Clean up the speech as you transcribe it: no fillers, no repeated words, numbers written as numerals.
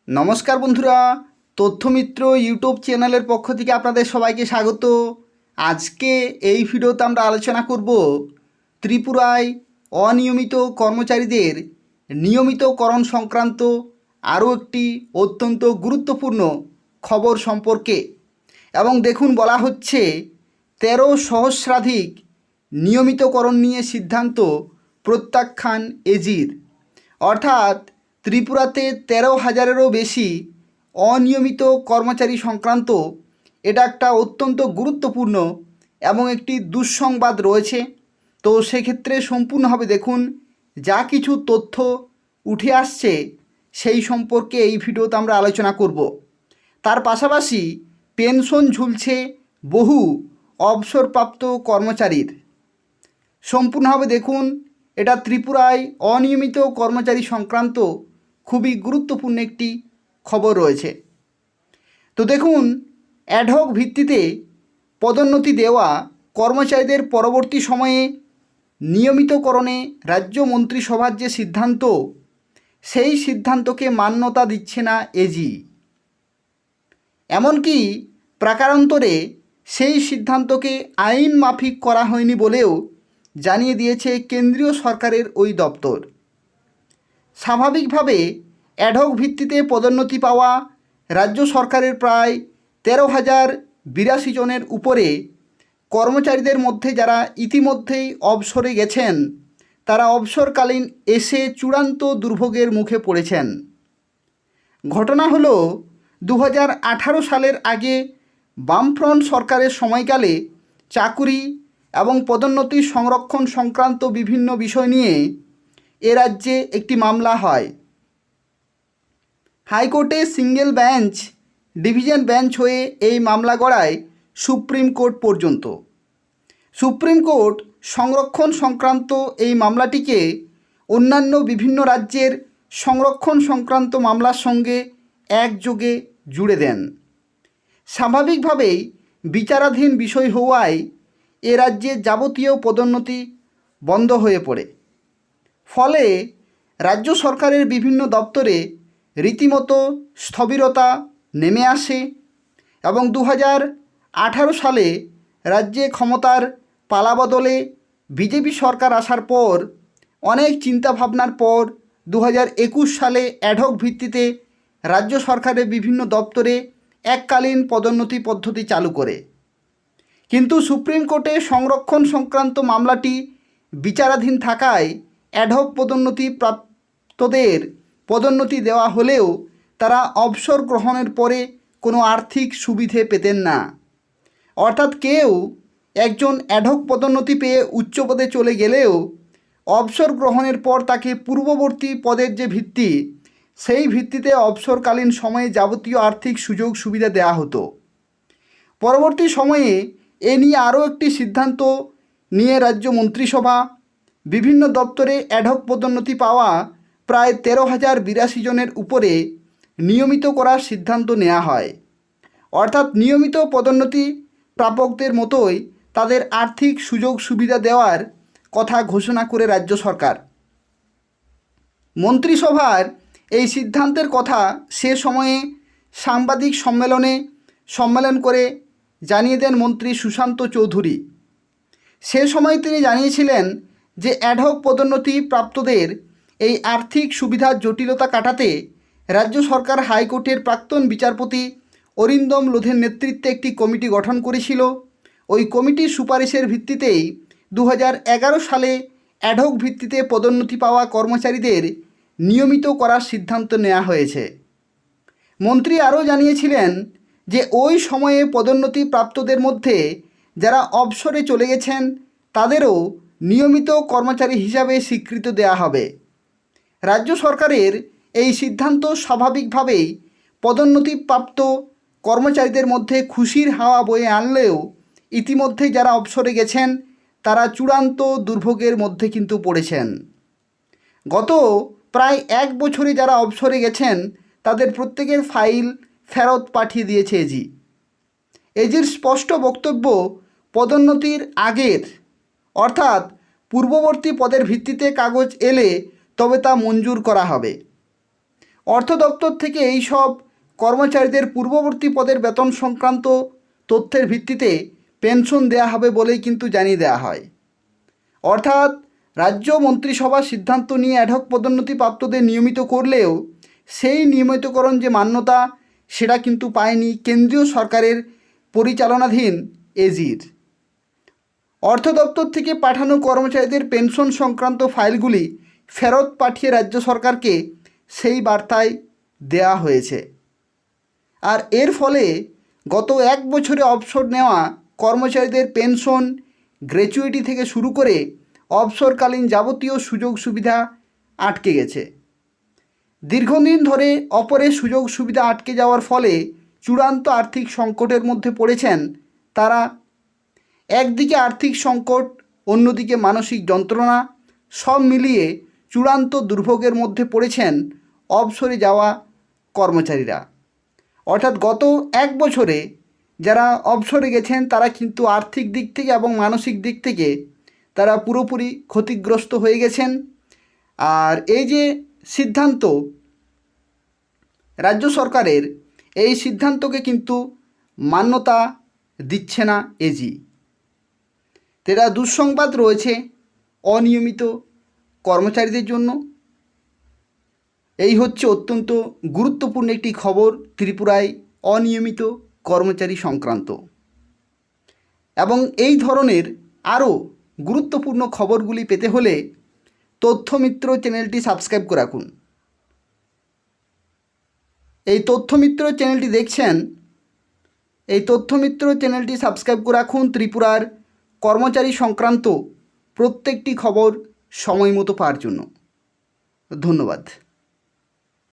নমস্কার বন্ধুরা, তথ্যমিত্র ইউটিউব চ্যানেলের পক্ষ থেকে আপনাদের সবাইকে স্বাগত। আজকে এই ভিডিওতে আমরা আলোচনা করব ত্রিপুরায় অনিয়মিত কর্মচারীদের নিয়মিতকরণ সংক্রান্ত আরও একটি অত্যন্ত গুরুত্বপূর্ণ খবর সম্পর্কে। এবং দেখুন, বলা হচ্ছে 13 সহস্রাধিক নিয়মিতকরণ নিয়ে সিদ্ধান্ত প্রত্যাখ্যান এজির। অর্থাৎ ত্রিপুরাতে 13,000-এরও বেশি অনিয়মিত কর্মচারী সংক্রান্ত এটা একটা অত্যন্ত গুরুত্বপূর্ণ এবং একটি দুঃসংবাদ রয়েছে। তো সেক্ষেত্রে সম্পূর্ণভাবে দেখুন, যা কিছু তথ্য উঠে আসছে সেই সম্পর্কে এই ভিডিওতে আমরা আলোচনা করব। তার পাশাপাশি পেনশন ঝুলছে বহু অবসরপ্রাপ্ত কর্মচারীর। সম্পূর্ণভাবে দেখুন, এটা ত্রিপুরায় অনিয়মিত কর্মচারী সংক্রান্ত খুবই গুরুত্বপূর্ণ একটি খবর রয়েছে। তো দেখুন, অ্যাডহক ভিত্তিতে পদোন্নতি দেওয়া কর্মচারীদের পরবর্তী সময়ে নিয়মিতকরণে রাজ্য মন্ত্রিসভার যে সিদ্ধান্ত, সেই সিদ্ধান্তকে মান্যতা দিচ্ছে না এজি। এমনকি প্রাকারান্তরে সেই সিদ্ধান্তকে আইন মাফিক করা হয়নি বলেও জানিয়ে দিয়েছে কেন্দ্রীয় সরকারের ওই দপ্তর। স্বাভাবিকভাবে অ্যাডহক ভিত্তিতে পদোন্নতি পাওয়া রাজ্য সরকারের প্রায় 13,082 জনের উপরে কর্মচারীদের মধ্যে যারা ইতিমধ্যেই অবসরে গেছেন, তারা অবসরকালীন এসে চূড়ান্ত দুর্ভোগের মুখে পড়েছেন। ঘটনা হলো 2018 সালের আগে বামফ্রন্ট সরকারের সময়কালে চাকুরি এবং পদোন্নতির সংরক্ষণ সংক্রান্ত বিভিন্ন বিষয় নিয়ে এ রাজ্যে একটি মামলা হয়। হাইকোর্টে সিঙ্গেল বেঞ্চ, ডিভিশন বেঞ্চ হয়ে এই মামলা গড়ায় সুপ্রিম কোর্ট পর্যন্ত। সুপ্রিম কোর্ট সংরক্ষণ সংক্রান্ত এই মামলাটিকে অন্যান্য বিভিন্ন রাজ্যের সংরক্ষণ সংক্রান্ত মামলার সঙ্গে একযোগে জুড়ে দেন। স্বাভাবিকভাবেই বিচারাধীন বিষয় হওয়ায় এ রাজ্যে যাবতীয় পদোন্নতি বন্ধ হয়ে পড়ে। ফলে রাজ্য সরকারের বিভিন্ন দপ্তরে রীতিমতো স্থবিরতা নেমে আসে এবং 2018 সালে রাজ্যে ক্ষমতার পালাবদলে বিজেপি সরকার আসার পর অনেক চিন্তাভাবনার পর 2021 সালে অ্যাডহক ভিত্তিতে রাজ্য সরকারের বিভিন্ন দপ্তরে এককালীন পদোন্নতি পদ্ধতি চালু করে। কিন্তু সুপ্রিম কোর্টে সংরক্ষণ সংক্রান্ত মামলাটি বিচারাধীন থাকায় অ্যাডহক পদোন্নতি প্রাপ্তদের পদোন্নতি দেওয়া হলেও তারা অবসর গ্রহণের পরে কোনো আর্থিক সুবিধে পেতেন না। অর্থাৎ কেউ একজন অ্যাডহক পদোন্নতি পেয়ে উচ্চ পদে চলে গেলেও অবসর গ্রহণের পর তাকে পূর্ববর্তী পদের যে ভিত্তি, সেই ভিত্তিতে অবসরকালীন সময়ে যাবতীয় আর্থিক সুযোগ সুবিধা দেওয়া হতো। পরবর্তী সময়ে এ নিয়ে আরও একটি সিদ্ধান্ত নিয়ে রাজ্য মন্ত্রিসভা বিভিন্ন দপ্তরে অ্যাডহক পদোন্নতি পাওয়া প্রায় 13,082 জনের উপরে নিয়মিত করার সিদ্ধান্ত নেওয়া হয়। অর্থাৎ নিয়মিত পদোন্নতি প্রাপকদের মতোই তাদের আর্থিক সুযোগ সুবিধা দেওয়ার কথা ঘোষণা করে রাজ্য সরকার। মন্ত্রিসভার এই সিদ্ধান্তের কথা সে সময়ে সাংবাদিক সম্মেলন করে জানিয়ে দেন মন্ত্রী সুশান্ত চৌধুরী। সে সময় তিনি জানিয়েছিলেন যে অ্যাডহক পদোন্নতি প্রাপ্তদের এই আর্থিক সুবিধার জটিলতা কাটাতে রাজ্য সরকার হাইকোর্টের প্রাক্তন বিচারপতি অরিন্দম লোধের নেতৃত্বে একটি কমিটি গঠন করেছিল। ওই কমিটির সুপারিশের ভিত্তিতেই 2011 সালে অ্যাডহক ভিত্তিতে পদোন্নতি পাওয়া কর্মচারীদের নিয়মিত করার সিদ্ধান্ত নেওয়া হয়েছে। মন্ত্রী আরও জানিয়েছিলেন যে ওই সময়ে পদোন্নতি প্রাপ্তদের মধ্যে যারা অবসরে চলে গেছেন তাদেরও নিয়মিত কর্মচারী হিসাবে স্বীকৃতি দেওয়া হবে। রাজ্য সরকারের এই সিদ্ধান্ত স্বাভাবিকভাবেই পদোন্নতিপ্রাপ্ত কর্মচারীদের মধ্যে খুশির হাওয়া বয়ে আনলেও ইতিমধ্যে যারা অবসরে গেছেন তারা চূড়ান্ত দুর্ভোগের মধ্যে কিন্তু পড়েছেন। গত প্রায় 1 বছরে যারা অবসরে গেছেন তাদের প্রত্যেকের ফাইল ফেরত পাঠিয়ে দিয়েছে এজি। এজির স্পষ্ট বক্তব্য, পদোন্নতির আগের অর্থাৎ পূর্ববর্তী পদের ভিত্তিতে কাগজ এলে তবে তা মঞ্জুর করা হবে। অর্থ দপ্তর থেকে এই সব কর্মচারীদের পূর্ববর্তী পদের বেতন সংক্রান্ত তথ্যের ভিত্তিতে পেনশন দেওয়া হবে বলেই কিন্তু জানিয়ে দেওয়া হয়। অর্থাৎ রাজ্য মন্ত্রিসভা সিদ্ধান্ত নিয়ে অ্যাডহক পদোন্নতি প্রাপ্তদের নিয়মিত করলেও সেই নিয়মিতকরণ যে মান্যতা সেটা কিন্তু পায়নি কেন্দ্রীয় সরকারের পরিচালনাধীন এজির। অর্থ দপ্তর থেকে পাঠানো কর্মচারীদের পেনশন সংক্রান্ত ফাইলগুলি ফেরত পাঠিয়ে রাজ্য সরকারকে সেই বার্তায় দেয়া হয়েছে। আর এর ফলে গত এক বছরে অবসর নেওয়া কর্মচারীদের পেনশন, গ্র্যাচুইটি থেকে শুরু করে অবসরকালীন যাবতীয় সুযোগ সুবিধা আটকে গেছে। দীর্ঘদিন ধরে অপরের সুযোগ সুবিধা আটকে যাওয়ার ফলে চূড়ান্ত আর্থিক সংকটের মধ্যে পড়েছেন তারা। একদিকে আর্থিক সংকট, অন্যদিকে মানসিক যন্ত্রণা, সব মিলিয়ে চূড়ান্ত দুর্ভোগের মধ্যে পড়েছেন অবসরে যাওয়া কর্মচারীরা। অর্থাৎ গত এক বছরে যারা অবসরে গেছেন তারা কিন্তু আর্থিক দিক থেকে এবং মানসিক দিক থেকে তারা পুরোপুরি ক্ষতিগ্রস্ত হয়ে গেছেন। আর এই যে সিদ্ধান্ত রাজ্য সরকারের, এই সিদ্ধান্তকে কিন্তু মান্যতা দিচ্ছে না এজি। তেরা দুঃসংবাদ রয়েছে অনিয়মিত কর্মচারীদের জন্য। এই হচ্ছে অত্যন্ত গুরুত্বপূর্ণ একটি খবর ত্রিপুরায় অনিয়মিত কর্মচারী সংক্রান্ত। এবং এই ধরনের আরও গুরুত্বপূর্ণ খবরগুলি পেতে হলে তথ্যমিত্র চ্যানেলটি সাবস্ক্রাইব করে রাখুন। এই তথ্যমিত্র চ্যানেলটি দেখছেন, এই তথ্যমিত্র চ্যানেলটি সাবস্ক্রাইব করে রাখুন ত্রিপুরার কর্মচারী সংক্রান্ত প্রত্যেকটি খবর সময় মতো পাওয়ার জন্য। ধন্যবাদ।